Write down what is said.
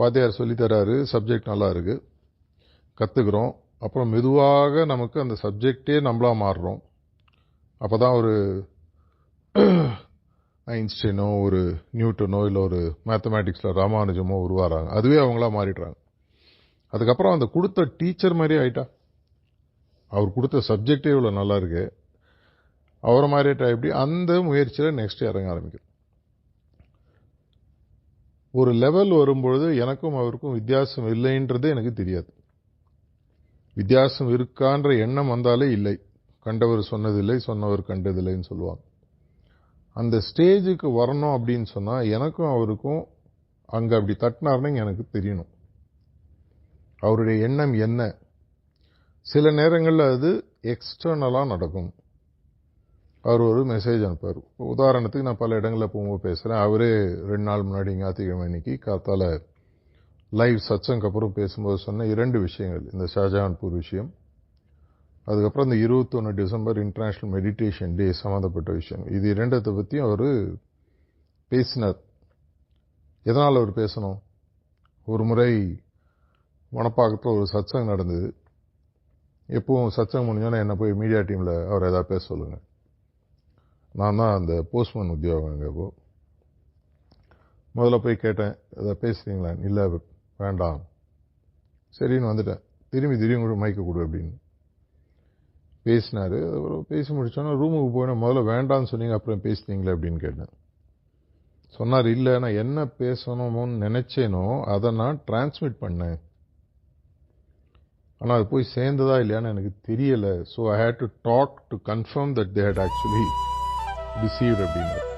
வாத்தியார் சொல்லித்தராரு, சப்ஜெக்ட் நல்லா இருக்குது, கற்றுக்குறோம். அப்புறம் மெதுவாக நமக்கு அந்த சப்ஜெக்டே நம்மளா மாறுறோம். அப்போ தான் ஒரு ஐன்ஸ்டைனோ ஒரு நியூட்டனோ இல்லை ஒரு மேத்தமேட்டிக்ஸில் ராமானுஜமோ உருவாகிறாங்க. அதுவே அவங்களா மாறிடுறாங்க. அதுக்கப்புறம் அந்த கொடுத்த டீச்சர் மாதிரியே ஆயிட்டா. அவர் கொடுத்த சப்ஜெக்டே இவ்வளோ நல்லா இருக்கு, அவரை மாதிரிட்டா எப்படி? அந்த முயற்சியில் நெக்ஸ்ட் இறங்க ஆரம்பிக்குது. ஒரு லெவல் வரும்பொழுது எனக்கும் அவருக்கும் வித்தியாசம் இல்லைன்றது எனக்கு தெரியாது. வித்தியாசம் இருக்கான்ற எண்ணம் வந்தாலே இல்லை. கண்டவர் சொன்னதில்லை, சொன்னவர் கண்டதில்லைன்னு சொல்லுவாங்க. அந்த ஸ்டேஜுக்கு வரணும் அப்படின்னு சொன்னால் எனக்கும் அவருக்கும் அங்கே அப்படி தட்டினார்னு எனக்கு தெரியணும். அவருடைய எண்ணம் என்ன? சில நேரங்களில் அது எக்ஸ்டர்னலாக நடக்கும். அவர் ஒரு மெசேஜ் அனுப்பார். உதாரணத்துக்கு நான் பல இடங்களில் போகும்போது பேசுகிறேன். அவரே 2 நாள் முன்னாடி ஞாயிற்றுக்கிழமை அன்னைக்கு காத்தால லைவ் சத்சங்க அப்புறம் பேசும்போது சொன்ன 2 விஷயங்கள். இந்த ஷாஜஹான்பூர் விஷயம், அதுக்கப்புறம் இந்த 21 டிசம்பர் இன்டர்நேஷ்னல் மெடிடேஷன் டே சம்மந்தப்பட்ட விஷயம். இது 2 பற்றியும் அவர் பேசினார். எதனால் அவர் பேசணும்? ஒரு முறை மணப்பாக்கத்தில் ஒரு சத்சங்கம் நடந்தது. எப்பவும் சத்சங்கம் முடிஞ்சோன்னா என்ன போய் மீடியா டீமில் அவர் எதாவது பேச சொல்லுங்கள். நான் தான் அந்த போஸ்ட்மேன் உத்தியோகம் அங்கே. முதல்ல போய் கேட்டேன், எதாவது பேசுகிறீங்களா? இல்லை வேண்டாம். சரின்னு வந்துட்டேன். திரும்பி மைக்க கொடு அப்படின்னு பேசினார். அப்புறம் பேசி முடிச்சோன்னா ரூமுக்கு போயினா முதல்ல வேண்டான்னு சொன்னீங்க, அப்புறம் பேசுனீங்களே அப்படின்னு கேட்டேன். சொன்னார், இல்லை நான் என்ன பேசணுமோன்னு நினைச்சேனோ அதை நான் டிரான்ஸ்மிட் பண்ணேன், ஆனால் அது போய் சேர்ந்ததா இல்லையான்னு எனக்கு தெரியலை. So I had to talk to confirm that they had actually received அப்படின்னாரு.